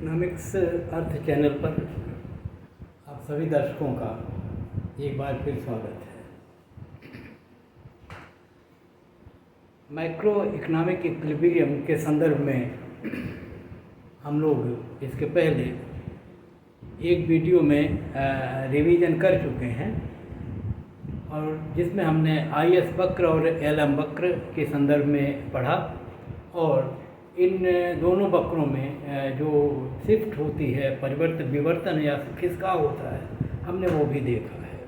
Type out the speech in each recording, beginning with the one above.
Economics अर्थ channel पर आप सभी दर्शकों का एक बार फिर स्वागत है। मैक्रो इकोनॉमिक इक्विलिब्रियम के संदर्भ में हम लोग इसके पहले एक वीडियो में रिवीजन कर चुके हैं और जिसमें हमने IS वक्र और LM वक्र के संदर्भ में पढ़ा और इन दोनों वक्रों में जो शिफ्ट होती है, परिवर्तन विवर्तन या खिसकाव होता है, हमने वो भी देखा है।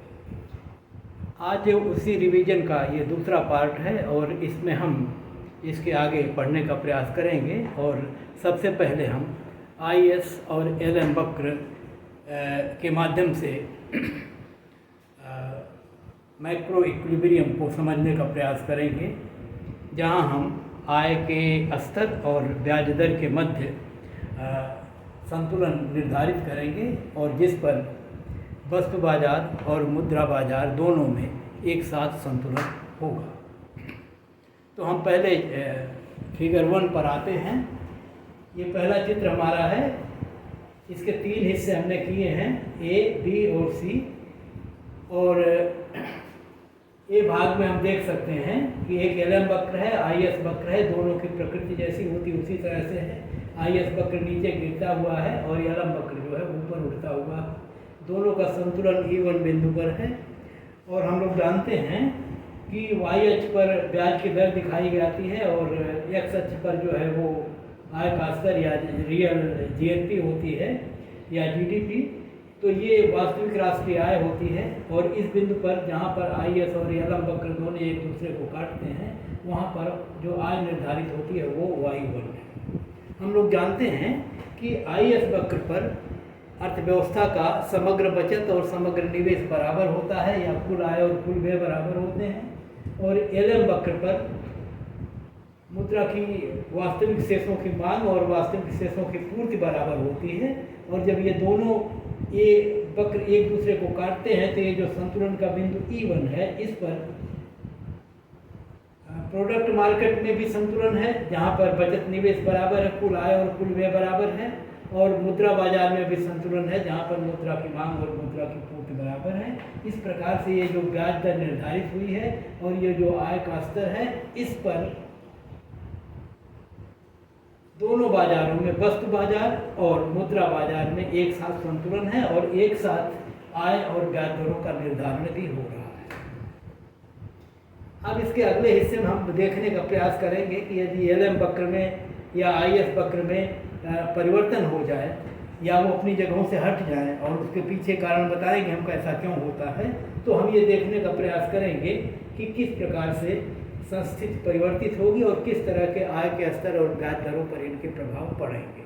आज उसी रिवीजन का ये दूसरा पार्ट है और इसमें हम इसके आगे पढ़ने का प्रयास करेंगे। और सबसे पहले हम IS और LM वक्र के माध्यम से मैक्रो इक्विलिब्रियम को समझने का प्रयास करेंगे, जहां हम आय के स्तर और ब्याज दर के मध्य संतुलन निर्धारित करेंगे और जिस पर वस्तु बाजार और मुद्रा बाजार दोनों में एक साथ संतुलन होगा। तो हम पहले फिगर 1 पर आते हैं। ये पहला चित्र हमारा है। इसके 3 हिस्से हमने किए हैं, A, B और C। और ए भाग में हम देख सकते हैं कि एक LM वक्र है, IS वक्र है, दोनों की प्रकृति जैसी होती उसी तरह से है। IS वक्र नीचे गिरता हुआ है और LM वक्र जो है ऊपर उठता हुआ। दोनों का संतुलन E1 बिंदु पर है। और हम लोग जानते हैं कि Y अक्ष पर ब्याज की दर दिखाई जाती है और X अक्ष पर जो है वो आय का स्तर या रियल GNP होती है या GDP। तो ये वास्तविक राष्ट्रीय आय होती है और इस बिंदु पर जहाँ पर IS और LM वक्र दोनों एक दूसरे को काटते हैं, वहाँ पर जो आय निर्धारित होती है वो Y1 है। हम लोग जानते हैं कि IS वक्र पर अर्थव्यवस्था का समग्र बचत और समग्र निवेश बराबर होता है या कुल आय और कुल व्यय बराबर होते हैं। और LM वक्र पर मुद्रा की वास्तविक शेषों की मांग और वास्तविक शेषों की पूर्ति बराबर होती है। और जब ये दोनों ये वक्र एक दूसरे को काटते हैं तो ये जो संतुलन का बिंदु E1 है, इस पर प्रोडक्ट मार्केट में भी संतुलन है, जहाँ पर बचत निवेश बराबर है, कुल आय और कुल व्यय बराबर है। और मुद्रा बाजार में भी संतुलन है, जहाँ पर मुद्रा की मांग और मुद्रा की पूर्ति बराबर है। इस प्रकार से ये जो ब्याज दर निर्धारित हुई है और ये जो आय का स्तर है, इस पर दोनों बाजारों में, वस्तु बाजार और मुद्रा बाजार में एक साथ संतुलन है और एक साथ आय और ब्याज दरों का निर्धारण भी हो रहा है। अब इसके अगले हिस्से में हम देखने का प्रयास करेंगे कि यदि LM वक्र में या IS वक्र में परिवर्तन हो जाए या वो अपनी जगहों से हट जाए और उसके पीछे कारण बताएंगे हमको ऐसा क्यों होता है, तो हम ये देखने का प्रयास करेंगे कि किस प्रकार से संस्थिति परिवर्तित होगी और किस तरह के आय के स्तर और ब्याज दरों पर इनके प्रभाव पड़ेंगे।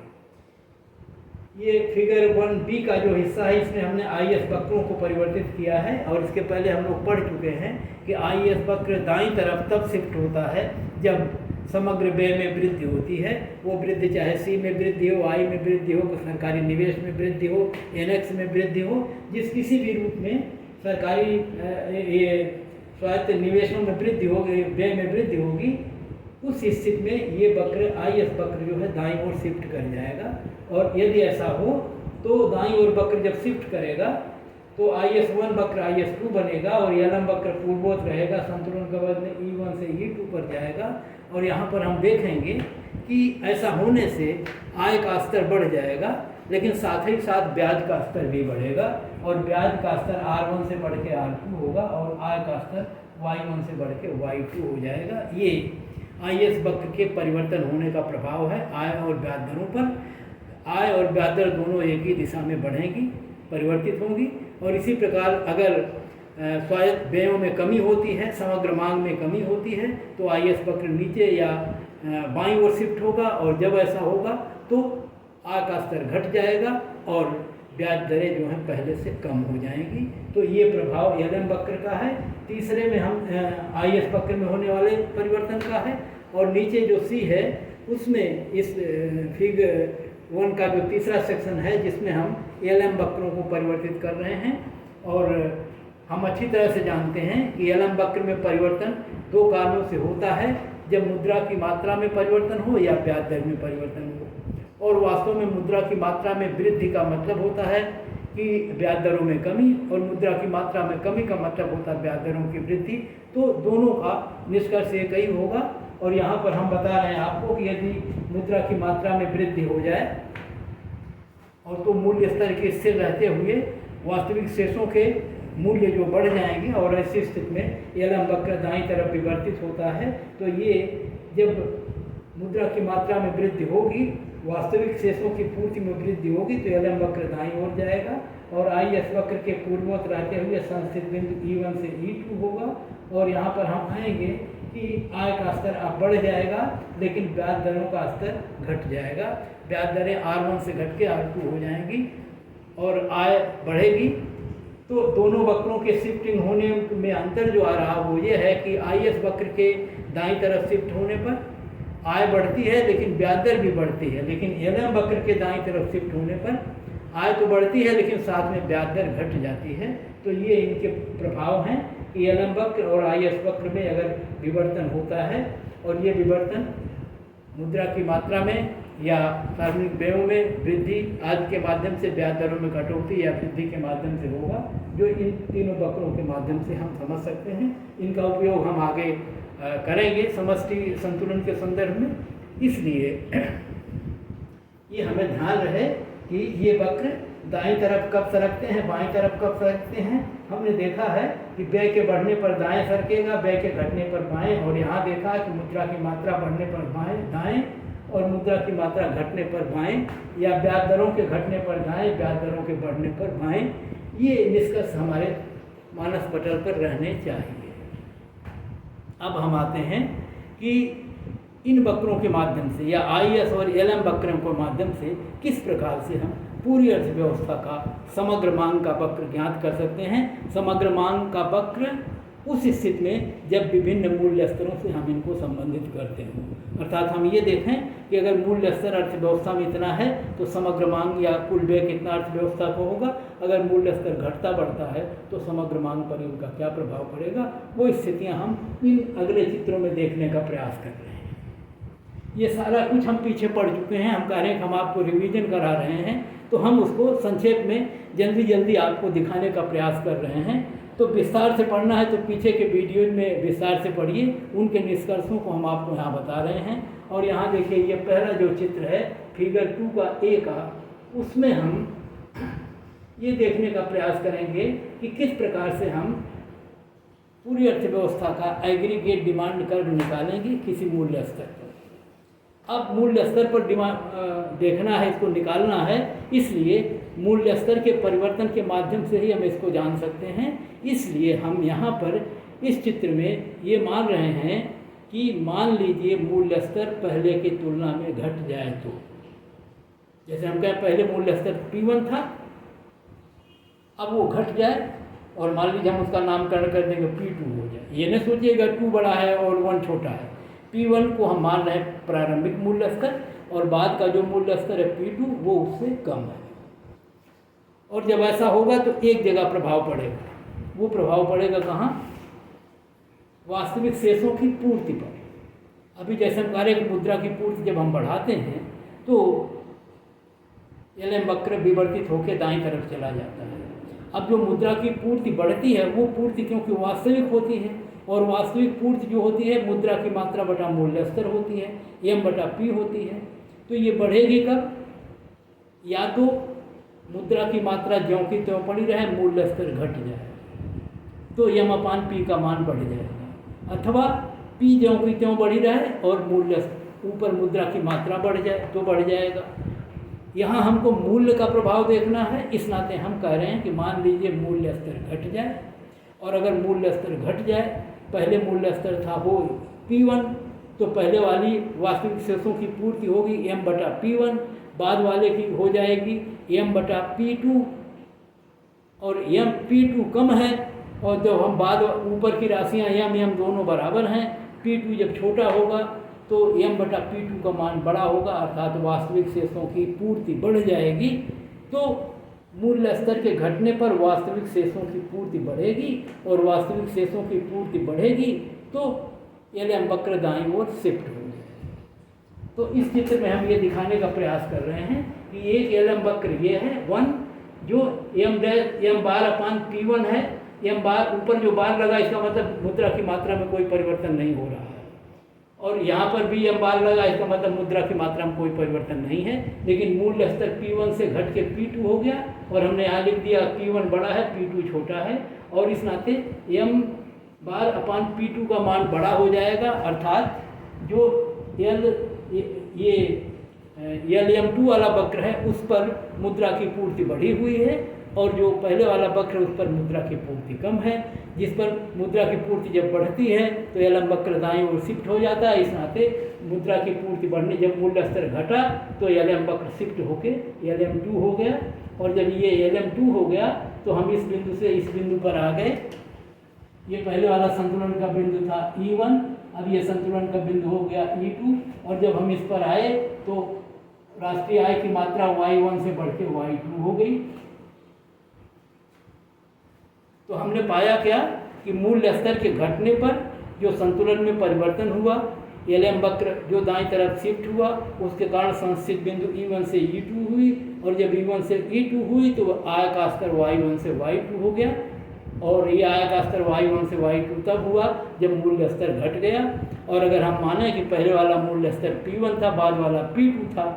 ये फिगर 1B का जो हिस्सा है, इसमें हमने IS वक्रों को परिवर्तित किया है। और इसके पहले हम लोग पढ़ चुके हैं कि IS वक्र दाईं तरफ तब शिफ्ट होता है जब समग्र व्यय में वृद्धि होती है। वो वृद्धि चाहे C में वृद्धि हो, I में वृद्धि हो, सरकारी निवेश में वृद्धि हो, NX में वृद्धि हो, जिस किसी भी रूप में सरकारी ये स्वायत्त निवेशों में वृद्धि होगी, व्यय में वृद्धि होगी, उस स्थिति में ये वक्र IS वक्र जो है दाईं ओर शिफ्ट कर जाएगा। और यदि ऐसा हो तो दाईं ओर वक्र जब शिफ्ट करेगा तो IS1 वक्र IS2 बनेगा और LM वक्र पूर्ववत रहेगा, संतुलन का बदले E1 से E2 पर जाएगा। और यहाँ पर हम देखेंगे कि ऐसा होने से आय का स्तर बढ़ जाएगा, लेकिन साथ ही साथ ब्याज का स्तर भी बढ़ेगा और ब्याज का स्तर R1 से बढ़ के R2 होगा और आय का स्तर Y1 से बढ़ के Y2 हो जाएगा। ये IS वक्र के परिवर्तन होने का प्रभाव है आय और ब्याज दरों पर। आय और ब्याज दर दोनों एक ही दिशा में बढ़ेंगी, परिवर्तित होंगी। और इसी प्रकार अगर स्वायत्त व्ययों में कमी होती है, समग्र मांग में कमी होती है, तो IS वक्र नीचे या बाईं ओर शिफ्ट होगा और जब ऐसा होगा तो आय का स्तर घट जाएगा और ब्याज दरें जो हैं पहले से कम हो जाएंगी। तो ये प्रभाव LM वक्र का है। तीसरे में हम IS वक्र में होने वाले परिवर्तन का है। और नीचे जो C है उसमें इस फिगर 1 का जो तीसरा सेक्शन है, जिसमें हम LM वक्रों को परिवर्तित कर रहे हैं। और हम अच्छी तरह से जानते हैं कि LM वक्र में परिवर्तन 2 कारणों से होता है, जब मुद्रा की मात्रा में परिवर्तन हो या ब्याज दर में परिवर्तन हो। और वास्तव में मुद्रा की मात्रा में वृद्धि का मतलब होता है कि ब्याज दरों में कमी, और मुद्रा की मात्रा में कमी का मतलब होता है ब्याज दरों की वृद्धि। तो दोनों का निष्कर्ष एक ही होगा। और यहाँ पर हम बता रहे हैं आपको कि यदि मुद्रा की मात्रा में वृद्धि हो जाए और तो मूल्य स्तर के स्थिर रहते हुए वास्तविक शेषों के मूल्य जो बढ़ जाएंगे, और ऐसी स्थिति में एलएम वक्र दाईं तरफ विवर्तित होता है। तो ये जब मुद्रा की मात्रा में वृद्धि होगी, वास्तविक शेषों की पूर्ति में वृद्धि होगी, तो एलएम वक्र दाईं ओर जाएगा और आईएस वक्र के पूर्ववत रहते हुए संस्थित बिंदु E1 से E2 होगा। और यहाँ पर हम आएंगे कि आय का स्तर अब बढ़ जाएगा, लेकिन ब्याज दरों का स्तर घट जाएगा। ब्याज दरें R1 से घट के R2 हो जाएंगी और आय बढ़ेगी। तो दोनों वक्रों के शिफ्टिंग होने में अंतर जो आ रहा वो ये है कि आईएस वक्र के दाईं तरफ शिफ्ट होने पर आय बढ़ती है, लेकिन ब्याज दर भी बढ़ती है। लेकिन एलएम वक्र के दाईं तरफ शिफ्ट होने पर आय तो बढ़ती है, लेकिन साथ में ब्याज दर घट जाती है। तो ये इनके प्रभाव हैं कि एलएम वक्र और आईएस वक्र में अगर विवर्तन होता है, और ये विवर्तन मुद्रा की मात्रा में या सार्वजनिक व्ययों में वृद्धि आदि के माध्यम से, ब्याज दरों में कटौती या वृद्धि के माध्यम से होगा, जो इन तीनों वक्रों के माध्यम से हम समझ सकते हैं। इनका उपयोग हम आगे करेंगे समष्टि संतुलन के संदर्भ में। इसलिए ये हमें ध्यान रहे कि ये वक्र दाईं तरफ कब सरकते हैं, बाईं तरफ कब सरकते हैं। हमने देखा है कि व्यय के बढ़ने पर दाएं सरकेगा, व्यय के घटने पर बाएं, और यहाँ देखा है कि मुद्रा की मात्रा बढ़ने पर दाएं और मुद्रा की मात्रा घटने पर बाएं, या ब्याज दरों के घटने पर दाएं, ब्याज दरों के बढ़ने पर बाएं। ये निष्कर्ष हमारे मानस पटल पर रहने चाहिए। अब हम आते हैं कि इन वक्रों के माध्यम से या आईएस और एलएम वक्रों के माध्यम से किस प्रकार से हम पूरी अर्थव्यवस्था का समग्र मांग का वक्र ज्ञात कर सकते हैं। समग्र मांग का वक्र उस स्थिति में जब विभिन्न मूल्य स्तरों से हम इनको संबंधित करते हैं, अर्थात हम ये देखें कि अगर मूल्य स्तर अर्थव्यवस्था में इतना है तो समग्र मांग या कुल व्यय कितना अर्थव्यवस्था को होगा। अगर मूल्य स्तर घटता बढ़ता है तो समग्र मांग पर उनका क्या प्रभाव पड़ेगा, वो स्थितियाँ हम इन अगले चित्रों में देखने का प्रयास कर रहे हैं। ये सारा कुछ हम पीछे पढ़ चुके हैं, हम कह रहे हैं कि हम आपको रिवीजन करा रहे हैं, तो हम उसको संक्षेप में जल्दी जल्दी आपको दिखाने का प्रयास कर रहे हैं। तो विस्तार से पढ़ना है तो पीछे के वीडियो में विस्तार से पढ़िए, उनके निष्कर्षों को हम आपको यहाँ बता रहे हैं। और यहाँ देखिए ये पहला जो चित्र है फिगर 2 का A का, उसमें हम ये देखने का प्रयास करेंगे कि किस प्रकार से हम पूरी अर्थव्यवस्था का एग्रीगेट डिमांड कर्व निकालेंगे किसी मूल्य स्तर पर। अब मूल्य स्तर पर डिमांड देखना है, इसको निकालना है, इसलिए मूल्य स्तर के परिवर्तन के माध्यम से ही हम इसको जान सकते हैं। इसलिए हम यहाँ पर इस चित्र में ये मान रहे हैं कि मान लीजिए मूल्य स्तर पहले की तुलना में घट जाए तो, जैसे हम कहें पहले मूल्य स्तर P1 था, अब वो घट जाए और मान लीजिए हम उसका नामकरण कर देंगे P2 हो जाए। ये न सोचिएगा 2 बड़ा है और 1 छोटा है। P1 को हम मान रहे हैं प्रारंभिक मूल्य स्तर, और बाद का जो मूल्य स्तर है P2 वो उससे कम है। और जब ऐसा होगा तो एक जगह प्रभाव पड़ेगा, वो प्रभाव पड़ेगा कहाँ, वास्तविक शेषों की पूर्ति पर। अभी जैसे हम कह रहे हैं कि मुद्रा की पूर्ति जब हम बढ़ाते हैं तो एलएम वक्र विवर्तित होकर दाईं तरफ चला जाता है। अब जो मुद्रा की पूर्ति बढ़ती है वो पूर्ति क्योंकि वास्तविक होती है, और वास्तविक पूर्ति जो होती है मुद्रा की मात्रा बटा मूल्य स्तर होती है, एम बटा पी होती है। तो ये बढ़ेगी कब, या तो मुद्रा की मात्रा ज्यों की त्यों पड़ी रहे, मूल्य स्तर घट जाए तो एम अपान पी का मान बढ़ जाएगा, अथवा पी ज्यों की त्यों बढ़ी रहे और मूल्य ऊपर मुद्रा की मात्रा बढ़ जाए तो बढ़ जाएगा। यहाँ हमको मूल्य का प्रभाव देखना है, इस नाते हम कह रहे हैं कि मान लीजिए मूल्य स्तर घट जाए, और अगर मूल्य स्तर घट जाए, पहले मूल्य स्तर था वो P1, तो पहले वाली वास्तविक शेषों की पूर्ति होगी M बटा P1, बाद वाले की हो जाएगी M बटा P2, और M P2 कम है, और जब हम बाद ऊपर की राशियाँ M दोनों बराबर हैं, P2 जब छोटा होगा तो M बटा P2 का मान बड़ा होगा, अर्थात वास्तविक शेषों की पूर्ति बढ़ जाएगी। तो मूल्य स्तर के घटने पर वास्तविक शेषों की पूर्ति बढ़ेगी, और वास्तविक शेषों की पूर्ति बढ़ेगी तो एलएम वक्र दाईं ओर शिफ्ट हो जाए। तो इस चित्र में हम ये दिखाने का प्रयास कर रहे हैं कि एक एलएम वक्र ये है 1 जो एम बार अपान P1 है। एम बार ऊपर जो बार लगा इसका मतलब मुद्रा की मात्रा में कोई परिवर्तन नहीं हो रहा है, और यहाँ पर भी एम बार लगा इसका मतलब मुद्रा की मात्रा में कोई परिवर्तन नहीं है, लेकिन मूल स्तर P1 से घट के P2 हो गया और हमने यहाँ लिख दिया P1 बड़ा है P2 छोटा है, और इस नाते एम बार अपान P2 का मान बड़ा हो जाएगा, अर्थात जो LM2 वाला वक्र है उस पर मुद्रा की पूर्ति बढ़ी हुई है, और जो पहले वाला वक्र है उस पर मुद्रा की पूर्ति कम है। जिस पर मुद्रा की पूर्ति जब बढ़ती है तो एलएम वक्र दाईं ओर शिफ्ट हो जाता है। इस नाते मुद्रा की पूर्ति बढ़ने, जब मूल स्तर घटा तो एलएम वक्र शिफ्ट होके LM2 हो गया, और जब ये LM2 हो गया तो हम इस बिंदु से इस बिंदु पर आ गए। ये पहले वाला संतुलन का बिंदु था E1, अब ये संतुलन का बिंदु हो गया E2, और जब हम इस पर आए तो राष्ट्रीय आय की मात्रा Y1 से बढ़ के Y2 हो गई। तो हमने पाया क्या कि मूल स्तर के घटने पर जो संतुलन में परिवर्तन हुआ, एलएम वक्र जो दाईं तरफ शिफ्ट हुआ, उसके कारण संस्थित बिंदु E1 से E2 हुई, और जब E1 से E2 हुई तो आय का स्तर Y1 से Y2 हो गया, और ये आय का स्तर Y1 से Y2 तब हुआ जब मूल स्तर घट गया। और अगर हम माने कि पहले वाला मूल स्तर P1 था, बाद वाला P2 था,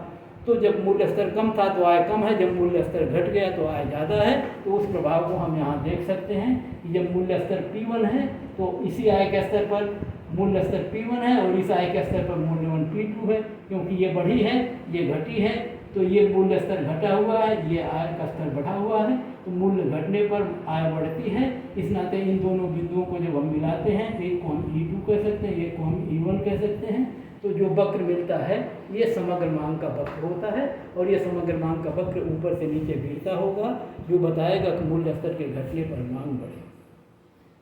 तो जब मूल स्तर कम था तो आय कम है, जब मूल स्तर घट गया तो आय ज़्यादा है। तो उस प्रभाव को हम यहाँ देख सकते हैं कि जब मूल स्तर P1 है तो इसी आय के स्तर पर मूल स्तर P1 है, और इस आय के स्तर पर मूल्यवान P2 है। क्योंकि ये बढ़ी है ये घटी है, तो ये मूल स्तर घटा हुआ है, ये आय का स्तर बढ़ा हुआ है, तो मूल्य घटने पर आय बढ़ती है। इस नाते इन दोनों बिंदुओं को जब हम मिलाते हैं, एक को हम E2 कह सकते हैं, एक को हम E1 कह सकते हैं, तो जो वक्र मिलता है ये समग्र मांग का वक्र होता है, और ये समग्र मांग का वक्र ऊपर से नीचे गिरता होगा, जो बताएगा कि मूल्य स्तर के घटने पर मांग बढ़े।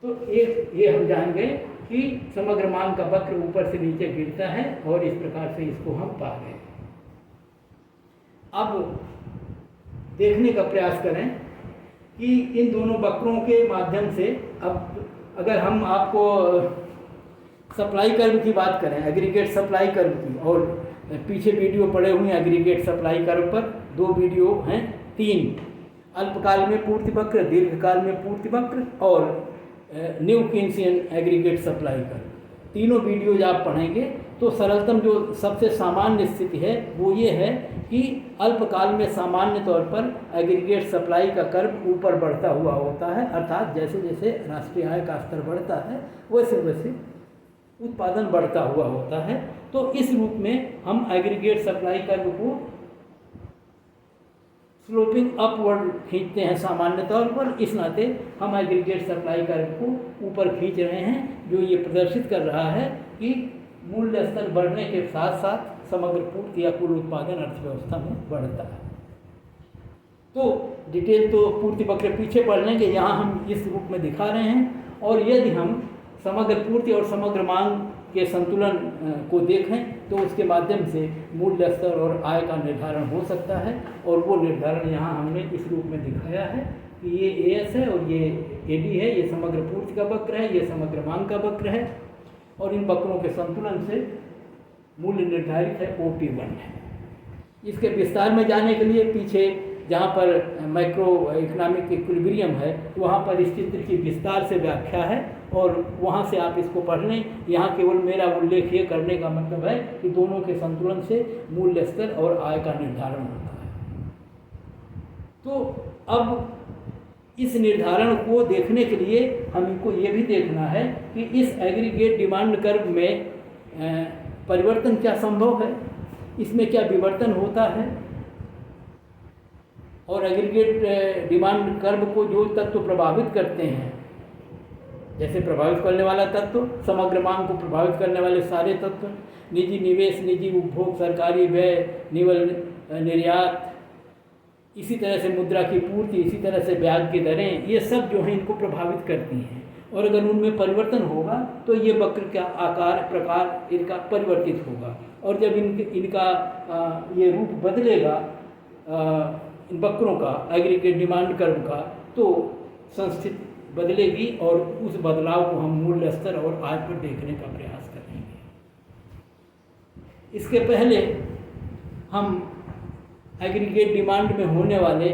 तो एक ये हम जान गए कि समग्र मांग का वक्र ऊपर से नीचे गिरता है, और इस प्रकार से इसको हम पा गए। अब देखने का प्रयास करें कि इन दोनों वक्रों के माध्यम से, अब अगर हम आपको सप्लाई कर्व की बात करें, एग्रीगेट सप्लाई कर्व की, और पीछे वीडियो पड़े हुए हैं एग्रीगेट सप्लाई कर्व पर, 2 वीडियो हैं, 3, अल्पकाल में पूर्ति वक्र, दीर्घकाल में पूर्ति वक्र, और न्यू कीन्सियन एग्रीगेट सप्लाई कर्व। तीनों वीडियोज आप पढ़ेंगे तो सरलतम जो सबसे सामान्य स्थिति है वो ये है कि अल्पकाल में सामान्य तौर पर एग्रीगेट सप्लाई का कर्व ऊपर बढ़ता हुआ होता है, अर्थात जैसे जैसे राष्ट्रीय आय का स्तर बढ़ता है वैसे वैसे उत्पादन बढ़ता हुआ होता है। तो इस रूप में हम एग्रीगेट सप्लाई कर्व को स्लोपिंग अपवर्ड खींचते हैं सामान्य तौर पर। इस नाते हम एग्रीगेट सप्लाई कर्व को ऊपर खींच रहे हैं, जो ये प्रदर्शित कर रहा है कि मूल्य स्तर बढ़ने के साथ साथ समग्र पूर्ति या कुल उत्पादन अर्थव्यवस्था में बढ़ता है। तो डिटेल तो पूर्ति वक्र पीछे पढ़ लेंगे, यहाँ हम इस रूप में दिखा रहे हैं। और यदि हम समग्र पूर्ति और समग्र मांग के संतुलन को देखें तो उसके माध्यम से मूल्य स्तर और आय का निर्धारण हो सकता है, और वो निर्धारण यहाँ हमने इस रूप में दिखाया है कि ये AS है और ये AD है, ये समग्र पूर्ति का वक्र है, ये समग्र मांग का वक्र है, और इन वक्रों के संतुलन से मूल्य निर्धारित है OP1 है। इसके विस्तार में जाने के लिए पीछे जहाँ पर मैक्रो इकोनॉमिक इक्विलिब्रियम है वहाँ पर इस चित्र की विस्तार से व्याख्या है, और वहाँ से आप इसको पढ़ लें। यहाँ केवल मेरा उल्लेख ये करने का मतलब है कि दोनों के संतुलन से मूल्य स्तर और आय का निर्धारण होता है। तो अब इस निर्धारण को देखने के लिए हमको ये भी देखना है कि इस एग्रीगेट डिमांड कर्व में परिवर्तन क्या संभव है, इसमें क्या विवर्तन होता है, और एग्रीगेट डिमांड कर्व को जो तत्व प्रभावित करते हैं, जैसे प्रभावित करने वाला तत्व, समग्र मांग को प्रभावित करने वाले सारे तत्व, निजी निवेश, निजी उपभोग, सरकारी व्यय, निवल निर्यात, इसी तरह से मुद्रा की पूर्ति, इसी तरह से ब्याज की दरें, ये सब जो हैं इनको प्रभावित करती हैं। और अगर उनमें परिवर्तन होगा तो ये वक्र का आकार प्रकार इनका परिवर्तित होगा, और जब इनका ये रूप बदलेगा इन वक्रों का, एग्रीगेट डिमांड कर्व का, तो संस्थिति बदलेगी, और उस बदलाव को हम मूल्य स्तर और आय पर देखने का प्रयास करेंगे। इसके पहले हम एग्रीगेट डिमांड में होने वाले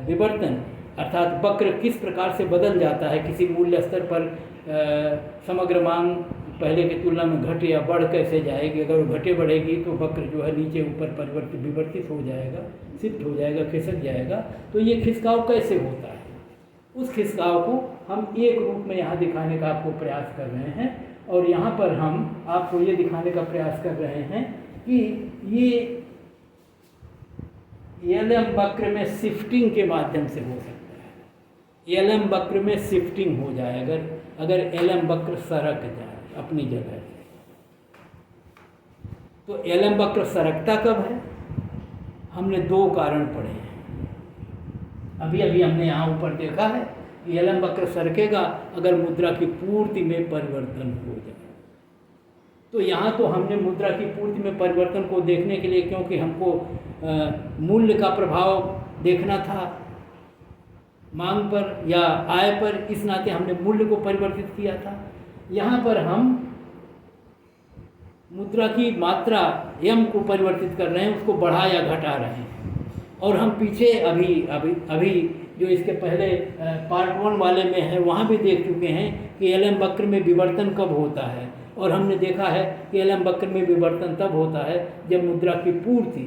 विवर्तन अर्थात वक्र किस प्रकार से बदल जाता है, किसी मूल्य स्तर पर समग्र मांग पहले की तुलना में घट या बढ़ कैसे जाएगी, अगर वो घटे बढ़ेगी तो वक्र जो है नीचे ऊपर विवर्तित हो जाएगा, शिफ्ट हो जाएगा, खिसक जाएगा। तो ये खिसकाव कैसे होता है, उस खिसकाव को हम एक रूप में यहाँ दिखाने का आपको प्रयास कर रहे हैं। और यहाँ पर हम आपको ये दिखाने का प्रयास कर रहे हैं कि ये एलएम वक्र में शिफ्टिंग के माध्यम से हो सकता है। एलएम वक्र में शिफ्टिंग हो जाए अगर एलएम वक्र सरक जाए अपनी जगह से। तो एलएम वक्र सरकता कब है, हमने दो कारण पढ़े हैं। अभी हमने यहाँ ऊपर देखा है कि एलएम वक्र सरकेगा अगर मुद्रा की पूर्ति में परिवर्तन हो जाए। तो यहाँ तो हमने मुद्रा की पूर्ति में परिवर्तन को देखने के लिए, क्योंकि हमको मूल्य का प्रभाव देखना था मांग पर या आय पर, इस नाते हमने मूल्य को परिवर्तित किया था। यहाँ पर हम मुद्रा की मात्रा एम को परिवर्तित कर रहे हैं, उसको बढ़ा या घटा रहे हैं। और हम पीछे अभी जो इसके पहले पार्ट 1 वाले में है वहाँ भी देख चुके हैं कि एलएम वक्र में विवर्तन कब होता है। और हमने देखा है कि एलएम वक्र में विवर्तन तब होता है जब मुद्रा की पूर्ति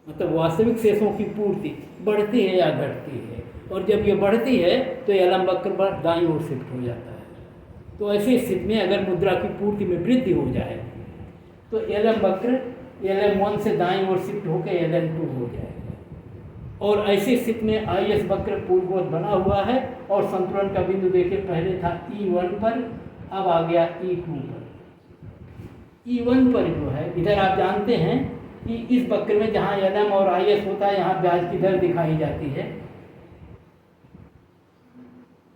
मतलब वास्तविक शेषों की पूर्ति बढ़ती है या घटती है। और जब ये बढ़ती है तो एलएम वक्र पर दाईं ओर शिफ्ट हो जाता है। तो ऐसी स्थिति में अगर मुद्रा की पूर्ति में वृद्धि हो जाए तो एलएम वक्र LM1 से दाईं ओर शिफ्ट होकर LM2 हो जाएगा। और ऐसी स्थिति में IS वक्र पूर्ववत बना हुआ है और संतुलन का बिंदु देखिए पहले था E1 पर, अब आ गया E2 पर। E1 पर जो है इधर आप जानते हैं कि इस वक्र में जहाँ LM और IS होता है यहाँ ब्याज की दर दिखाई जाती है।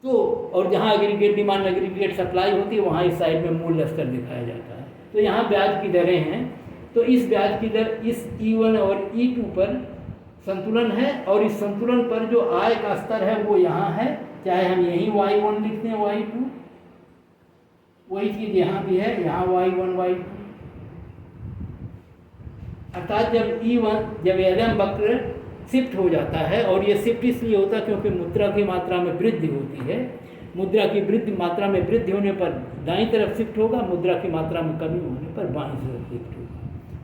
तो और जहाँ एग्रीगेट डिमांड एग्रीगेट सप्लाई होती है वहाँ इस साइड में मूल्य स्तर दिखाया जाता है। तो यहाँ ब्याज की दरें हैं। तो इस ब्याज की दर इस E1 और E2 पर संतुलन है और इस संतुलन पर जो आय का स्तर है वो यहाँ है, चाहे हम यहीं Y1 लिखते हैं Y2, वही चीज़ यहाँ भी है, यहाँ Y1 Y2। अर्थात जब LM वक्र शिफ्ट हो जाता है, और ये शिफ्ट इसलिए होता है क्योंकि मुद्रा की मात्रा में वृद्धि होती है। मुद्रा की मात्रा में वृद्धि होने पर दाईं तरफ शिफ्ट होगा, मुद्रा की मात्रा में कमी होने पर बाईं तरफ शिफ्ट होगा।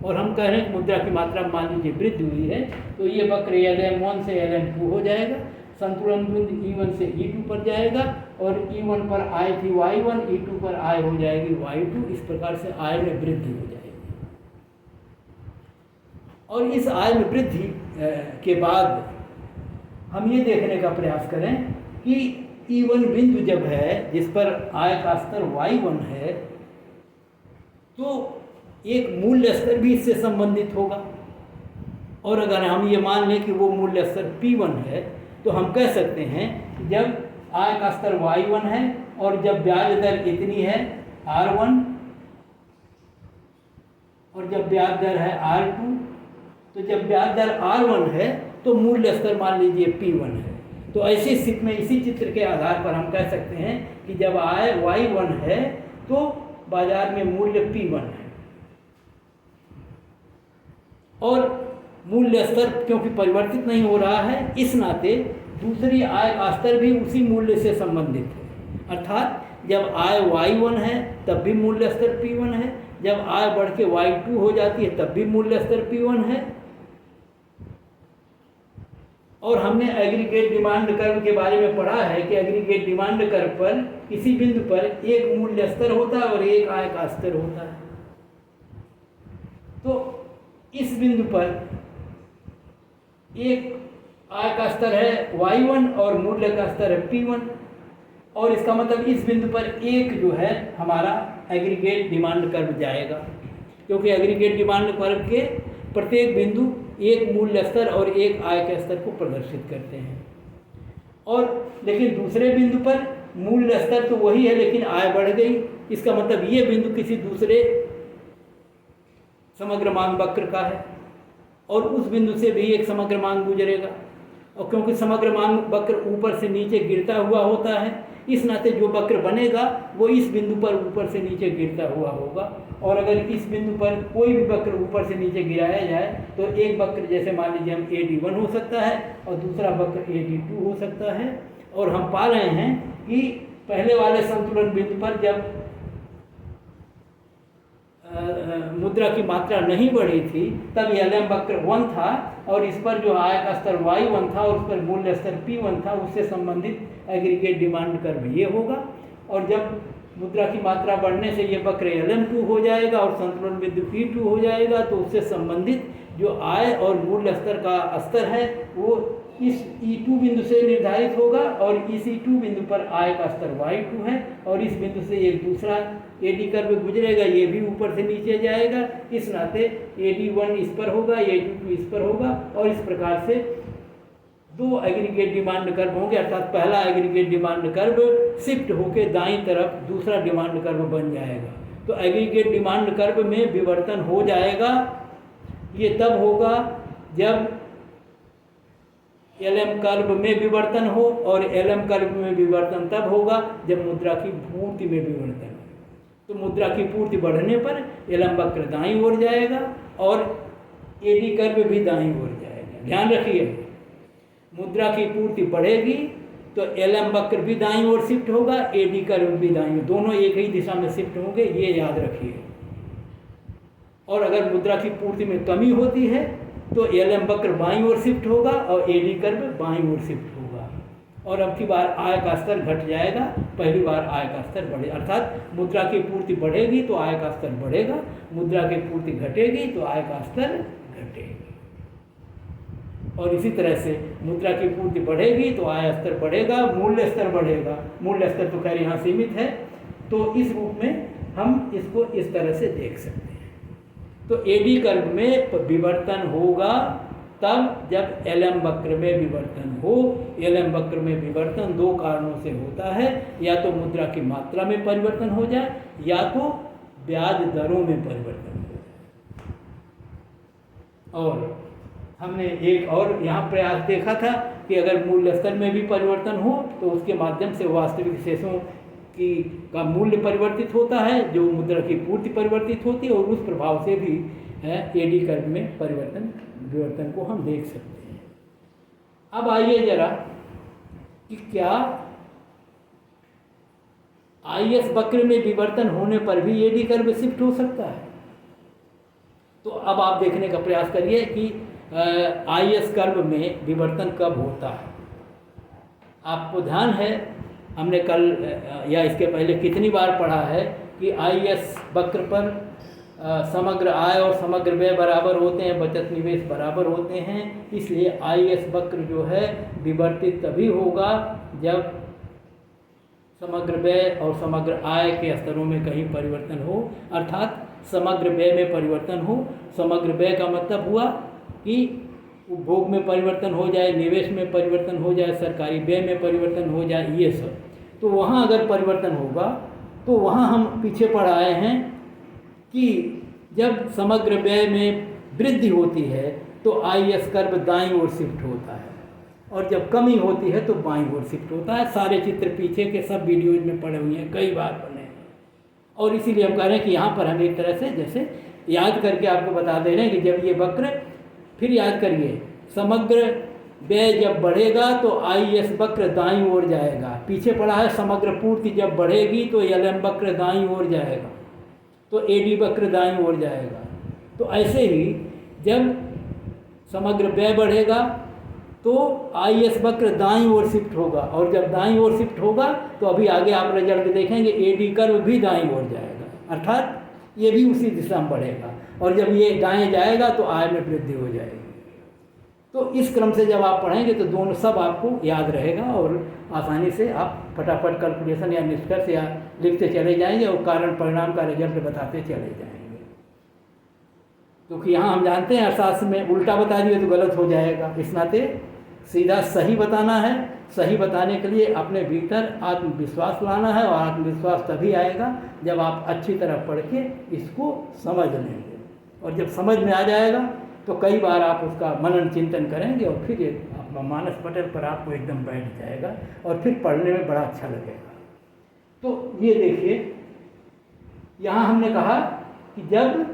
और हम कह रहे हैं कि मुद्रा की मात्रा में मान लीजिए वृद्धि हुई है तो ये वक्र LM1 से LM2 हो जाएगा, संतुलन बिंदु E1 से E2 पर जाएगा और E1 पर आय थी Y1, E2 पर आय हो जाएगी Y2। इस प्रकार से आय में वृद्धि हो जाएगी। और इस आय में वृद्धि के बाद हम ये देखने का प्रयास करें कि E1 बिंदु जब है जिस पर आय का स्तर Y1 है तो एक मूल्य स्तर भी इससे संबंधित होगा। और अगर हम ये मान लें कि वो मूल्य स्तर P1 है तो हम कह सकते हैं कि जब आय का स्तर Y1 है और जब ब्याज दर इतनी है R1 और जब ब्याज दर है R2, तो जब ब्याज दर R1 है तो मूल्य स्तर मान लीजिए P1 है। तो ऐसी स्थिति में इसी चित्र के आधार पर हम कह सकते हैं कि जब आय Y1 है तो बाजार में मूल्य P1 है और मूल्य स्तर क्योंकि परिवर्तित नहीं हो रहा है, इस नाते दूसरी आय का स्तर भी उसी मूल्य से संबंधित है। अर्थात जब आय Y1 है तब भी मूल्य स्तर P1 है, जब आय बढ़ के Y2 हो जाती है तब भी मूल्य स्तर P1 है। और हमने एग्रीगेट डिमांड कर्व के बारे में पढ़ा है कि एग्रीगेट डिमांड कर्व पर किसी बिंदु पर एक मूल्य स्तर होता है और एक आय का स्तर होता है। तो इस बिंदु पर एक आय का स्तर है Y1 और मूल्य का स्तर है P1 और इसका मतलब इस बिंदु पर एक जो है हमारा एग्रीगेट डिमांड कर्व जाएगा, क्योंकि एग्रीगेट डिमांड कर्व के प्रत्येक बिंदु एक मूल्य स्तर और एक आय के स्तर को प्रदर्शित करते हैं। और लेकिन दूसरे बिंदु पर मूल्य स्तर तो वही है लेकिन आय बढ़ गई, इसका मतलब ये बिंदु किसी दूसरे समग्र मांग वक्र का है और उस बिंदु से भी एक समग्र मांग गुजरेगा। और क्योंकि समग्र मांग वक्र ऊपर से नीचे गिरता हुआ होता है इस नाते जो वक्र बनेगा वो इस बिंदु पर ऊपर से नीचे गिरता हुआ होगा। और अगर इस बिंदु पर कोई भी वक्र ऊपर से नीचे गिराया जाए तो एक वक्र जैसे मान लीजिए हम AD1 हो सकता है और दूसरा वक्र AD2 हो सकता है। और हम पा रहे हैं कि पहले वाले संतुलन बिंदु पर जब मुद्रा की मात्रा नहीं बढ़ी थी तब LM वक्र 1 था और इस पर जो आय का स्तर Y1 था और उस पर मूल्य स्तर P1 था, उससे संबंधित एग्रीगेट डिमांड कर्व ये होगा। और जब मुद्रा की मात्रा बढ़ने से ये वक्र LM2 हो जाएगा और संतुलन बिंदु P2 हो जाएगा, तो उससे संबंधित जो आय और मूल्य स्तर का स्तर है वो इस E2 बिंदु से निर्धारित होगा और इस E2 बिंदु पर आय का स्तर Y2 है और इस बिंदु से एक दूसरा AD कर्व गुजरेगा, ये भी ऊपर से नीचे जाएगा। इस नाते AD1 इस पर होगा, AD2 इस पर होगा और इस प्रकार से दो एग्रीगेट डिमांड कर्व होंगे, अर्थात पहला एग्रीगेट डिमांड कर्व शिफ्ट होकर दाईं तरफ दूसरा डिमांड कर्व बन जाएगा। तो एग्रीगेट डिमांड कर्व में विवर्तन हो जाएगा। ये तब होगा जब LM कर्व में विवर्तन हो और LM कर्व में विवर्तन तब होगा जब मुद्रा की पूर्ति में विवर्तन हो। तो मुद्रा की पूर्ति बढ़ने पर LM वक्र दाईं ओर जाएगा और AD कर्व भी दाईं ओर जाएगा। ध्यान रखिए, मुद्रा की पूर्ति बढ़ेगी तो LM वक्र भी दाईं ओर शिफ्ट होगा, AD कर्व भी दाईं ओर, दोनों एक ही दिशा में शिफ्ट होंगे, ये याद रखिए। और अगर मुद्रा की पूर्ति में कमी होती है तो LM वक्र बाईं ओर शिफ्ट होगा और AD कर्व बाईं ओर शिफ्ट होगा और अब की बार आय का स्तर घट जाएगा, पहली बार आय का स्तर बढ़े, अर्थात मुद्रा की पूर्ति बढ़ेगी तो आय का स्तर बढ़ेगा, मुद्रा की पूर्ति घटेगी तो आय का स्तर घटेगी। और इसी तरह से मुद्रा की पूर्ति बढ़ेगी तो आय स्तर बढ़ेगा, मूल्य स्तर बढ़ेगा। मूल्य स्तर तो खैर यहाँ सीमित है, तो इस रूप में हम इसको इस तरह से देख सकते हैं। तो AD कर्व में विवर्तन होगा तब जब LM वक्र में विवर्तन हो। LM वक्र में विवर्तन दो कारणों से होता है, या तो मुद्रा की मात्रा में परिवर्तन हो जाए या तो ब्याज दरों में परिवर्तन हो जाए। और हमने एक और यहाँ प्रयास देखा था कि अगर मूल्य स्तर में भी परिवर्तन हो तो उसके माध्यम से वास्तविक शेषों का मूल्य परिवर्तित होता है, जो मुद्रा की पूर्ति परिवर्तित होती है और उस प्रभाव से भी AD कर्व में विवर्तन को हम देख सकते हैं। अब आइए जरा कि क्या IS वक्र में विवर्तन होने पर भी AD कर्व शिफ्ट हो सकता है? तो अब आप देखने का प्रयास करिए कि IS कर्व में विवर्तन कब होता है। आपको ध्यान है, हमने कल या इसके पहले कितनी बार पढ़ा है कि IS वक्र पर समग्र आय और समग्र व्यय बराबर होते हैं, बचत निवेश बराबर होते हैं। इसलिए IS वक्र जो है विवर्तित तभी होगा जब समग्र व्यय और समग्र आय के स्तरों में कहीं परिवर्तन हो, अर्थात समग्र व्यय में परिवर्तन हो। समग्र व्यय का मतलब हुआ कि उपभोग में परिवर्तन हो जाए, निवेश में परिवर्तन हो जाए, सरकारी व्यय में परिवर्तन हो जाए, ये सब। तो वहाँ अगर परिवर्तन होगा तो वहाँ हम पीछे पढ़ आए हैं कि जब समग्र व्यय में वृद्धि होती है तो IS कर्व दाईं ओर शिफ्ट होता है और जब कमी होती है तो बाईं ओर शिफ्ट होता है। सारे चित्र पीछे के सब वीडियोज में पड़े हुए हैं, कई बार बने हैं। और इसीलिए हम कह रहे हैं कि यहाँ पर हम एक तरह से जैसे याद करके आपको बता दे रहे हैं कि जब ये वक्र, फिर याद करिए, समग्र व्यय जब बढ़ेगा तो IS वक्र दाईं ओर जाएगा। पीछे पड़ा है समग्र पूर्ति जब बढ़ेगी तो LM वक्र दाईं ओर जाएगा, तो AD वक्र दाईं ओर जाएगा। तो ऐसे ही जब समग्र व्यय बढ़ेगा तो IS वक्र दाईं ओर शिफ्ट होगा और जब दाईं ओर शिफ्ट होगा तो अभी आगे आप रिजल्ट देखेंगे AD कर्व भी दाईं ओर जाएगा, अर्थात ये भी उसी दिशा में बढ़ेगा और जब ये दाएं जाएगा तो आय में वृद्धि हो जाएगी। तो इस क्रम से जब आप पढ़ेंगे तो दोनों सब आपको याद रहेगा और आसानी से आप फटाफट कैलकुलेशन या निष्कर्ष या लिखते चले जाएंगे और कारण परिणाम का रिजल्ट बताते चले जाएंगे। क्योंकि यहाँ हम जानते हैं अर्थशास्त्र में उल्टा बता दिए तो गलत हो जाएगा, इस नाते सीधा सही बताना है। सही बताने के लिए अपने भीतर आत्मविश्वास लाना है और आत्मविश्वास तभी आएगा जब आप अच्छी तरह पढ़ के इसको समझ लेंगे। और जब समझ में आ जाएगा तो कई बार आप उसका मनन चिंतन करेंगे और फिर मानस पटल पर आपको एकदम बैठ जाएगा और फिर पढ़ने में बड़ा अच्छा लगेगा। तो ये देखिए, यहाँ हमने कहा कि जब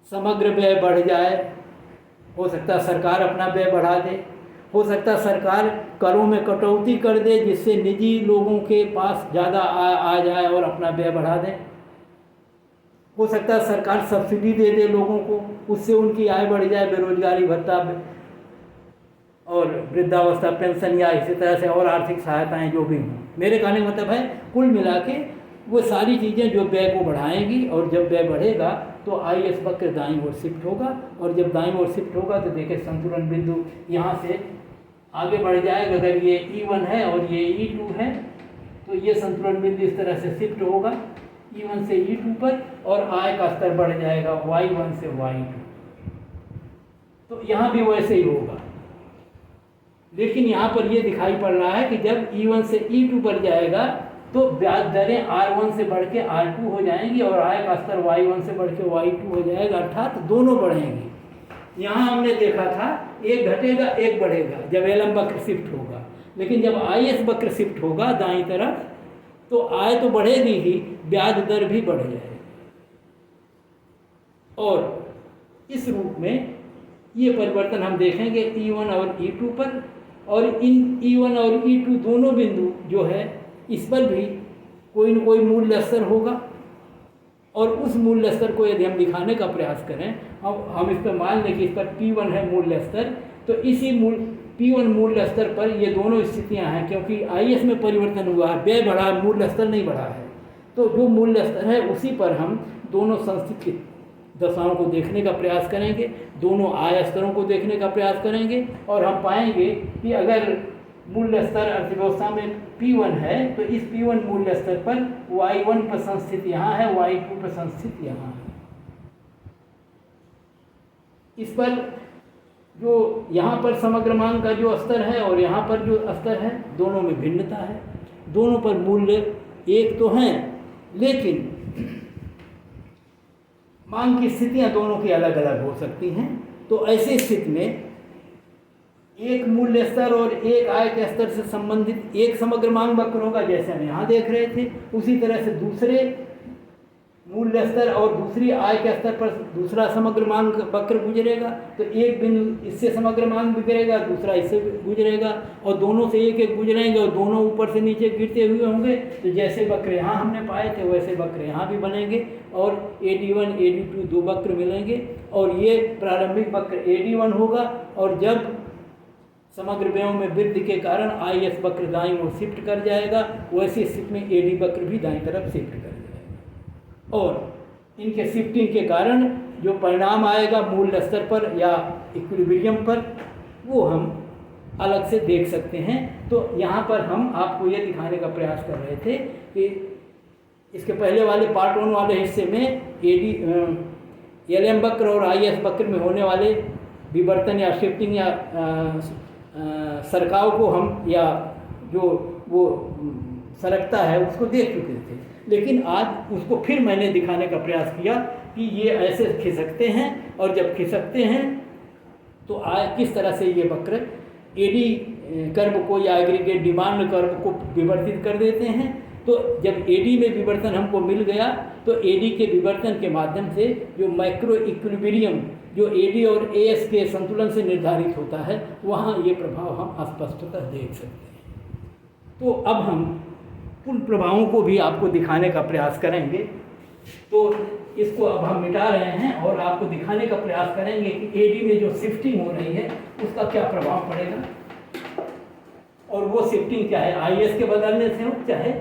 समग्र व्यय बढ़ जाए, हो सकता है सरकार अपना व्यय बढ़ा दे, हो सकता है सरकार करों में कटौती कर दे जिससे निजी लोगों के पास ज़्यादा आ जाए और अपना व्यय बढ़ा दे, हो सकता है सरकार सब्सिडी दे दे लोगों को, उससे उनकी आय बढ़ जाए, बेरोजगारी भत्ता और वृद्धावस्था पेंशन या इसी तरह से और आर्थिक सहायताएं जो भी हों। मेरे कहने का मतलब है कुल मिला के वो सारी चीज़ें जो व्यय को बढ़ाएंगी, और जब व्यय बढ़ेगा तो IS वक्र दाईं ओर शिफ्ट होगा, और जब दाईं ओर शिफ्ट होगा तो देखिए संतुलन बिंदु यहाँ से आगे बढ़ जाएगा। अगर ये E1 है और ये E2 है तो ये संतुलन बिंदु इस तरह से शिफ्ट होगा E1 से E2 पर, और आय का स्तर बढ़ जाएगा Y1 से Y2। तो यहाँ भी वैसे ही होगा, लेकिन यहाँ पर ये दिखाई पड़ रहा है कि जब E1 से E2 पर जाएगा तो ब्याज दरें R1 से बढ़ के R2 हो जाएंगी और आय का स्तर Y1 से बढ़ के Y2 हो जाएगा, अर्थात दोनों बढ़ेंगी। यहाँ हमने देखा था एक घटेगा एक बढ़ेगा जब LM वक्र शिफ्ट होगा, लेकिन जब IS वक्र शिफ्ट होगा दाईं तरफ तो आय तो बढ़ेगी ही, ब्याज दर भी बढ़ जाएगी। और इस रूप में ये परिवर्तन हम देखेंगे E1 और E2 पर, और इन E1 और E2 दोनों बिंदु जो है इस पर भी कोई न कोई मूल्य स्तर होगा, और उस मूल्य स्तर को यदि हम दिखाने का प्रयास करें, अब हम इस पर मान लें कि इस पर P1 है मूल्य स्तर, तो इसी P1 मूल्य स्तर पर ये दोनों स्थितियां हैं, क्योंकि IS में परिवर्तन हुआ है, व्यय बढ़ा है, मूल्य स्तर नहीं बढ़ा है। तो जो मूल्य स्तर है उसी पर हम दोनों संस्थित दशाओं को देखने का प्रयास करेंगे, दोनों आय स्तरों को देखने का प्रयास करेंगे, और हम पाएंगे कि अगर मूल्य स्तर अर्थव्यवस्था में P1 है तो इस P1 मूल्य स्तर पर Y1 पर संस्थित यहाँ है, Y2 पर संस्थित यहाँ है। इस पर जो यहाँ पर समग्र मांग का जो स्तर है और यहाँ पर जो स्तर है, दोनों में भिन्नता है, दोनों पर मूल्य एक तो हैं, लेकिन मांग की स्थितियाँ दोनों की अलग अलग हो सकती हैं। तो ऐसी स्थिति में एक मूल्य स्तर और एक आय के स्तर से संबंधित एक समग्र मांग वक्र होगा, जैसे हम यहाँ देख रहे थे, उसी तरह से दूसरे मूल्य स्तर और दूसरी आय के स्तर पर दूसरा समग्र मांग वक्र गुजरेगा। तो एक बिंदु इससे समग्र मांग गुजरेगा, दूसरा इससे गुजरेगा, और दोनों से एक एक गुजरेंगे और दोनों ऊपर से नीचे गिरते हुए होंगे। तो जैसे वक्र यहाँ हमने पाए थे वैसे वक्र यहाँ भी बनेंगे, और AD1 AD2 दो वक्र मिलेंगे, और ये प्रारंभिक वक्र AD1 होगा, और जब समग्र व्ययों में वृद्धि के कारण IS वक्र दाईं ओर शिफ्ट कर जाएगा, वैसी स्थिति में AD वक्र भी दाईं तरफ शिफ्ट कर जाएगा, और इनके शिफ्टिंग के कारण जो परिणाम आएगा मूल्य स्तर पर या इक्विलिब्रियम पर, वो हम अलग से देख सकते हैं। तो यहाँ पर हम आपको ये दिखाने का प्रयास कर रहे थे कि इसके पहले वाले पार्ट 1 वाले हिस्से में LM वक्र और IS वक्र में होने वाले विवर्तन या शिफ्टिंग या सरकाव को हम, या जो वो सरकता है उसको देख चुके थे, लेकिन आज उसको फिर मैंने दिखाने का प्रयास किया कि ये ऐसे खिसकते हैं, और जब खिसकते हैं तो किस तरह से ये वक्र AD कर्व को या एग्रीगेट डिमांड कर्व को विवर्तित कर देते हैं। तो जब AD में विवर्तन हमको मिल गया तो AD के विवर्तन के माध्यम से जो माइक्रो इक्विलिब्रियम जो AD और AS के संतुलन से निर्धारित होता है, वहाँ ये प्रभाव हम स्पष्टतः देख सकते हैं। तो अब हम उन प्रभावों को भी आपको दिखाने का प्रयास करेंगे। तो इसको अब हम मिटा रहे हैं और आपको दिखाने का प्रयास करेंगे कि AD में जो शिफ्टिंग हो रही है उसका क्या प्रभाव पड़ेगा, और वो शिफ्टिंग चाहे IS के बदलने से हो चाहे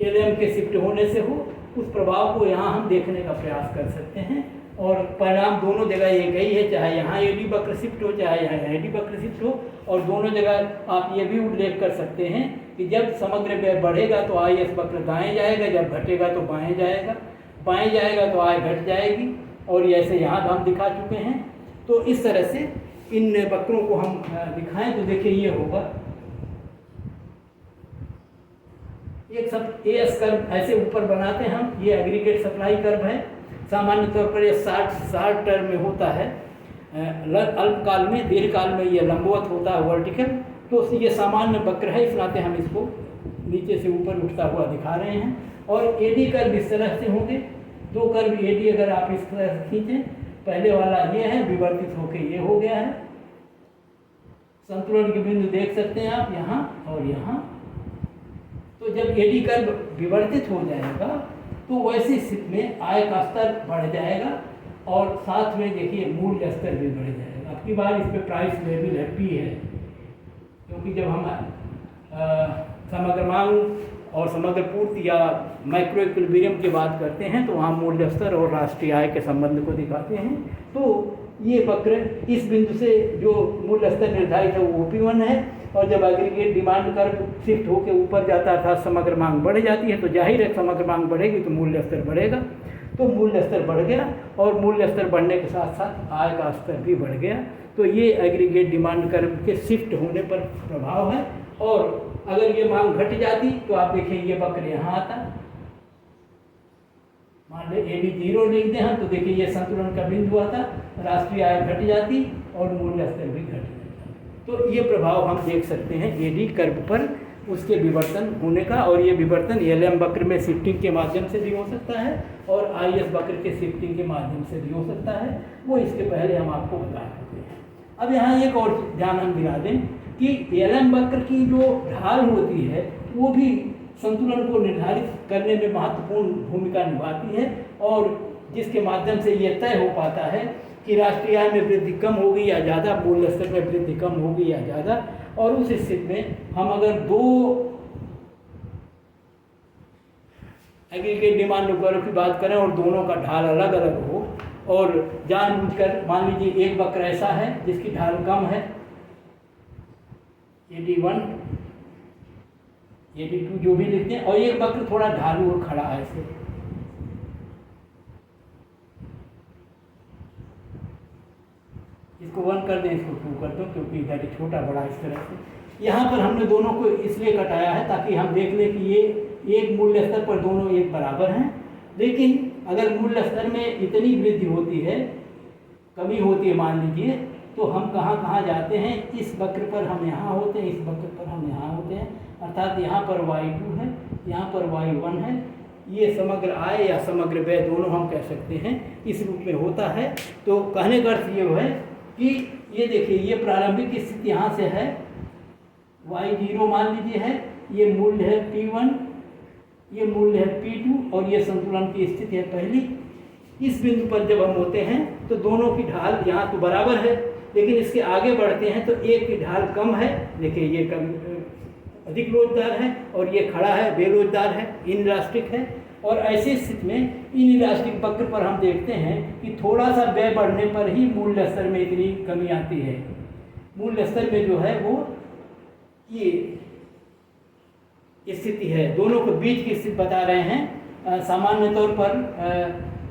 LM के शिफ्ट होने से हो, उस प्रभाव को यहाँ हम देखने का प्रयास कर सकते हैं। और परिणाम दोनों जगह एक ही है, चाहे यहाँ AD वक्र शिफ्ट हो चाहे यहाँ AD वक्र शिफ्ट हो। और दोनों जगह आप ये भी उल्लेख कर सकते हैं कि जब समग्र व्यय बढ़ेगा तो IS वक्र दाएं जाएगा, जब घटेगा तो बाएं जाएगा, बाएं जाएगा तो आय घट जाएगी, और ऐसे यहाँ हम दिखा चुके हैं। तो इस तरह से इन वक्रों को हम दिखाएं तो देखिए ये होगा एक सब AS कर्व ऐसे ऊपर बनाते हैं हम, ये एग्रीगेट सप्लाई कर्व है। सामान्य तौर पर ये 60 टर्म में होता है, अल्पकाल में, दीर्घकाल में ये लंबवत होता है वर्टिकल। तो ये सामान्य वक्र है, इस नाते हम इसको नीचे से ऊपर उठता हुआ दिखा रहे हैं। और एडी कर्व इस तरह से होंगे, दो कर्व एडी अगर आप इस तरह से खींचें, पहले वाला ये है, विवर्तित होके ये हो गया है। संतुलन के बिंदु देख सकते हैं आप यहाँ और यहाँ। तो जब एडी कर्व विवर्तित हो जाएगा तो वैसी स्थिति में आय का स्तर बढ़ जाएगा और साथ में देखिए मूल्य स्तर भी बढ़ जाएगा। अब की बार इस पे प्राइस लेवल है पी है, क्योंकि जब हम समग्र मांग और समग्र पूर्ति या माइक्रो इक्विलिब्रियम की बात करते हैं तो वहाँ मूल्य स्तर और राष्ट्रीय आय के संबंध को दिखाते हैं। तो ये वक्र इस बिंदु से जो मूल्य स्तर निर्धारित है वो OP1 है, और जब एग्रीगेट डिमांड कर्व शिफ्ट होकर ऊपर जाता था समग्र मांग बढ़ जाती है, तो जाहिर है समग्र मांग बढ़ेगी तो मूल्य स्तर बढ़ेगा। तो मूल्य स्तर बढ़ गया और मूल्य स्तर बढ़ने के साथ साथ आय का स्तर भी बढ़ गया। तो ये एग्रीगेट डिमांड कर्व के शिफ्ट होने पर प्रभाव है। और अगर ये मांग घट जाती तो आप देखिए ये वक्र यहाँ आता, मान लो एडी 0 लिख दें हम, तो देखिए ये संतुलन का बिंदु आता, राष्ट्रीय आय घट जाती और मूल्य स्तर भी घट जाता। तो ये प्रभाव हम देख सकते हैं एडी कर्व पर उसके विवर्तन होने का। और ये विवर्तन LM वक्र में शिफ्टिंग के माध्यम से भी हो सकता है और IS वक्र के शिफ्टिंग के माध्यम से भी हो सकता है, वो इसके पहले हम आपको बता चुके हैं। अब यहाँ एक और ध्यान हम दिला दें कि LM वक्र की जो ढाल होती है वो भी संतुलन को निर्धारित करने में महत्वपूर्ण भूमिका निभाती है, और जिसके माध्यम से ये तय हो पाता है कि राष्ट्रीय आय में वृद्धि कम होगी या ज़्यादा, मूल्य स्तर में वृद्धि कम होगी या ज़्यादा। और उस स्थिति में हम अगर दो एग्रीगेट डिमांड कर्व की बात करें और दोनों का ढाल अलग अलग हो, और जानबूझकर मान लीजिए एक वक्र ऐसा है जिसकी ढाल कम है, AD1 AD2 जो भी लिखते हैं, और एक वक्र थोड़ा ढालू और खड़ा है ऐसे, इसको 1 कर दें, इसको 2 कर दो, क्योंकि इधर छोटा बड़ा इस तरह से। यहाँ पर हमने दोनों को इसलिए कटाया है ताकि हम देख लें कि ये एक मूल्य स्तर पर दोनों एक बराबर हैं। लेकिन अगर मूल्य स्तर में इतनी वृद्धि होती है, कमी होती है मान लीजिए, तो हम कहाँ जाते हैं, इस वक्र पर हम यहाँ होते हैं, इस वक्र पर हम यहाँ होते हैं, अर्थात यहाँ पर Y2 है, यहाँ पर Y1 है। ये समग्र आय या समग्र व्यय दोनों हम कह सकते हैं इस रूप में होता है। तो कहने का अर्थ ये है कि ये देखिए ये प्रारंभिक स्थिति यहाँ से है, Y0 मान लीजिए है, ये मूल्य है P1, ये मूल्य है P2, और ये संतुलन की स्थिति है पहली। इस बिंदु पर जब हम होते हैं तो दोनों की ढाल यहाँ तो बराबर है, लेकिन इसके आगे बढ़ते हैं तो एक की ढाल कम है, देखिए ये कम अधिक लोचदार है, और ये खड़ा है बेलोचदार है, इनइलास्टिक है। और ऐसी स्थिति में इनइलास्टिक वक्र पर हम देखते हैं कि थोड़ा सा व्यय बढ़ने पर ही मूल्य स्तर में इतनी कमी आती है। मूल्य स्तर में जो है वो ये स्थिति है, दोनों के बीच की स्थिति बता रहे हैं। सामान्य तौर पर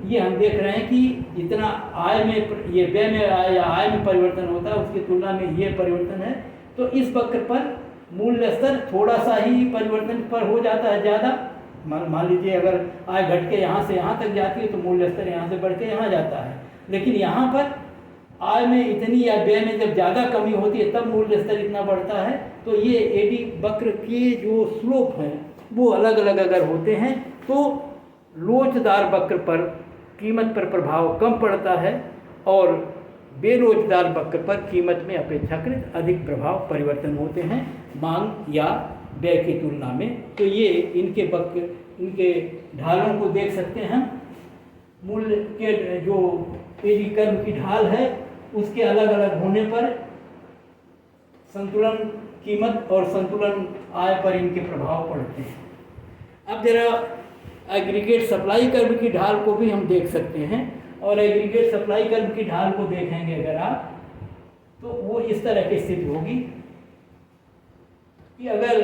ये हम देख रहे हैं कि जितना आय में ये व्यय में या आय में परिवर्तन होता है उसकी तुलना में ये परिवर्तन है। तो इस वक्र पर मूल्य स्तर थोड़ा सा ही परिवर्तन पर हो जाता है ज़्यादा। मान लीजिए अगर आय घट के यहाँ से यहाँ तक जाती है तो मूल्य स्तर यहाँ से बढ़ के यहाँ जाता है, लेकिन यहाँ पर आय में इतनी या व्यय में जब ज़्यादा कमी होती है तब मूल्य स्तर इतना बढ़ता है। तो ये एडी वक्र के जो स्लोप हैं वो अलग अलग अगर होते हैं तो लोचदार वक्र पर कीमत पर प्रभाव कम पड़ता है और बेलोचदार वक्र पर कीमत में अपेक्षाकृत अधिक प्रभाव परिवर्तन होते हैं मांग या व्यय की तुलना में। तो ये इनके वक्र, इनके ढालों को देख सकते हैं। मूल्य के जो एडी कर्व की ढाल है उसके अलग अलग होने पर संतुलन कीमत और संतुलन आय पर इनके प्रभाव पड़ते हैं। अब जरा एग्रीगेट सप्लाई कर्व की ढाल को भी हम देख सकते हैं, और एग्रीगेट सप्लाई कर्व की ढाल को देखेंगे अगर आप तो वो इस तरह की स्थिति होगी कि अगर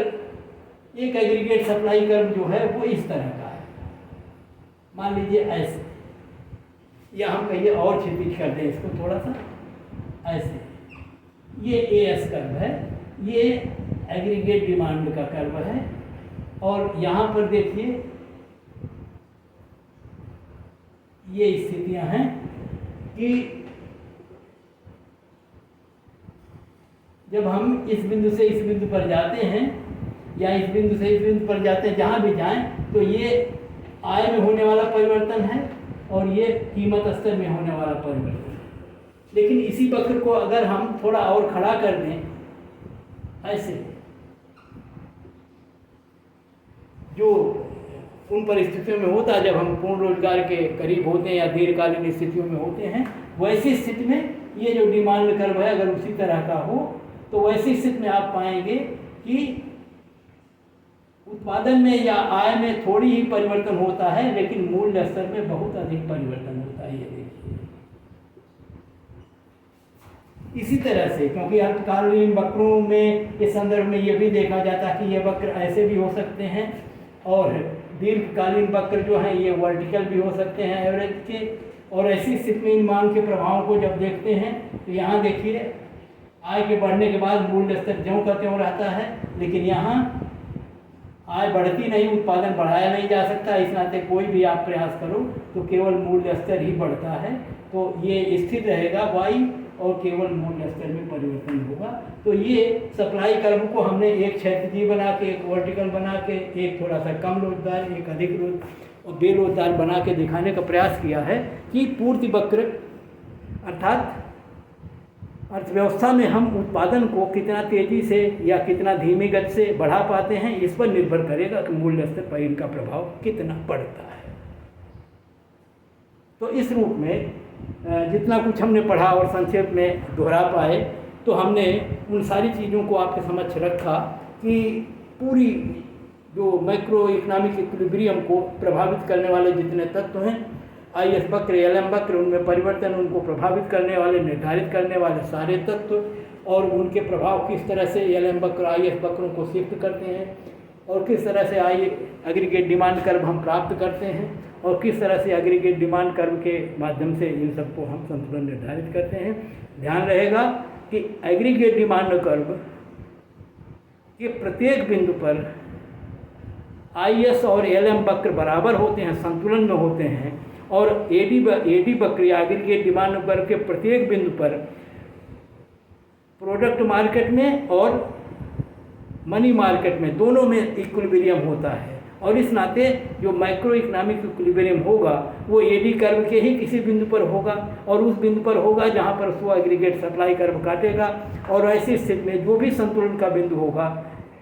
एक एग्रीगेट सप्लाई कर्व जो है वो इस तरह का है, मान लीजिए ऐसे, या हम कहिए और क्षितिज कर दें इसको थोड़ा सा ऐसे, ये AS कर्व है, ये एग्रीगेट डिमांड का कर्व है, और यहाँ पर देखिए ये स्थितियां हैं कि जब हम इस बिंदु से इस बिंदु पर जाते हैं या इस बिंदु से इस बिंदु पर जाते हैं, जहाँ भी जाएं तो ये आय में होने वाला परिवर्तन है और ये कीमत स्तर में होने वाला परिवर्तन है। लेकिन इसी वक्र को अगर हम थोड़ा और खड़ा कर दें ऐसे, जो उन परिस्थितियों में होता है जब हम पूर्ण रोजगार के करीब होते हैं या दीर्घकालीन स्थितियों में होते हैं, वैसी स्थिति में ये जो डिमांड कर्व है अगर उसी तरह का हो तो वैसी स्थिति में आप पाएंगे कि उत्पादन में या आय में थोड़ी ही परिवर्तन होता है, लेकिन मूल्य स्तर में बहुत अधिक परिवर्तन होता है। ये देखिए, इसी तरह से क्योंकि अल्पकालीन वक्रों में इस संदर्भ में ये भी देखा जाता है कि ये वक्र ऐसे भी हो सकते हैं और दीर्घकालीन वक्र जो हैं ये वर्टिकल भी हो सकते हैं एवरेज के। और ऐसी स्थिति में इन मांग के प्रभावों को जब देखते हैं तो यहाँ देखिए आय के बढ़ने के बाद मूल्य स्तर ज्यों का त्यों रहता है, लेकिन यहाँ आय बढ़ती नहीं, उत्पादन बढ़ाया नहीं जा सकता। इस नाते कोई भी आप प्रयास करो तो केवल मूल्य स्तर ही बढ़ता है, तो ये स्थिर रहेगा y और केवल मूल्य स्तर में परिवर्तन होगा। तो ये सप्लाई कर्व को हमने एक क्षैतिज बना के, एक वर्टिकल बना के, एक थोड़ा सा कम रोजगार, एक अधिक रोज और बेरोजगार बना के दिखाने का प्रयास किया है कि पूर्ति वक्र अर्थात अर्थव्यवस्था में हम उत्पादन को कितना तेजी से या कितना धीमी गति से बढ़ा पाते हैं, इस पर निर्भर करेगा कि मूल्य स्तर पर इनका प्रभाव कितना पड़ता है। तो इस रूप में जितना कुछ हमने पढ़ा और संक्षेप में दोहरा पाए, तो हमने उन सारी चीज़ों को आपके समक्ष रखा कि पूरी जो मैक्रो इकोनॉमिक इक्विलिब्रियम को प्रभावित करने वाले जितने तत्व हैं, IS वक्र, LM वक्र, उनमें परिवर्तन, उनको प्रभावित करने वाले, निर्धारित करने वाले सारे तत्व और उनके प्रभाव किस तरह से LM वक्र IS वक्रों को शिफ्ट करते हैं और किस तरह से एग्रीगेट डिमांड कर्व हम प्राप्त करते हैं और किस तरह से एग्रीगेट डिमांड कर्व के माध्यम से इन सबको हम संतुलन निर्धारित करते हैं। ध्यान रहेगा कि एग्रीगेट डिमांड कर्व के प्रत्येक बिंदु पर IS और LM वक्र बराबर होते हैं, संतुलन में होते हैं और AD वक्र या एग्रीगेट डिमांड वक्र के प्रत्येक बिंदु पर प्रोडक्ट मार्केट में और मनी मार्केट में दोनों में इक्विलिब्रियम होता है। और इस नाते जो माइक्रो इकोनॉमिक इक्विलिब्रियम होगा वो AD कर्व के ही किसी बिंदु पर होगा और उस बिंदु पर होगा जहाँ पर उसको एग्रीगेट सप्लाई कर्व काटेगा। और ऐसी स्थिति में जो भी संतुलन का बिंदु होगा,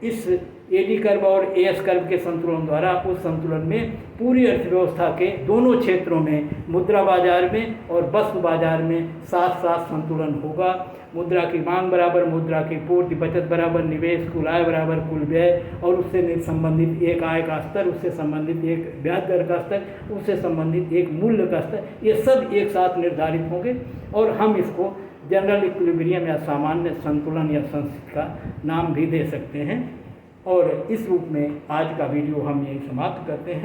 इस AD कर्व और AS कर्व के संतुलन द्वारा उस संतुलन में पूरी अर्थव्यवस्था के दोनों क्षेत्रों में, मुद्रा बाजार में और वस्तु बाजार में साथ साथ संतुलन होगा। मुद्रा की मांग बराबर मुद्रा की पूर्ति, बचत बराबर निवेश, कुल आय बराबर कुल व्यय और उससे संबंधित एक आय का स्तर, उससे संबंधित एक ब्याज दर का स्तर, उससे संबंधित एक मूल्य का स्तर, ये सब एक साथ निर्धारित होंगे और हम इसको जनरल इक्विलिब्रियम या सामान्य संतुलन या संस्थिति का नाम भी दे सकते हैं। और इस रूप में आज का वीडियो हम यही समाप्त करते हैं।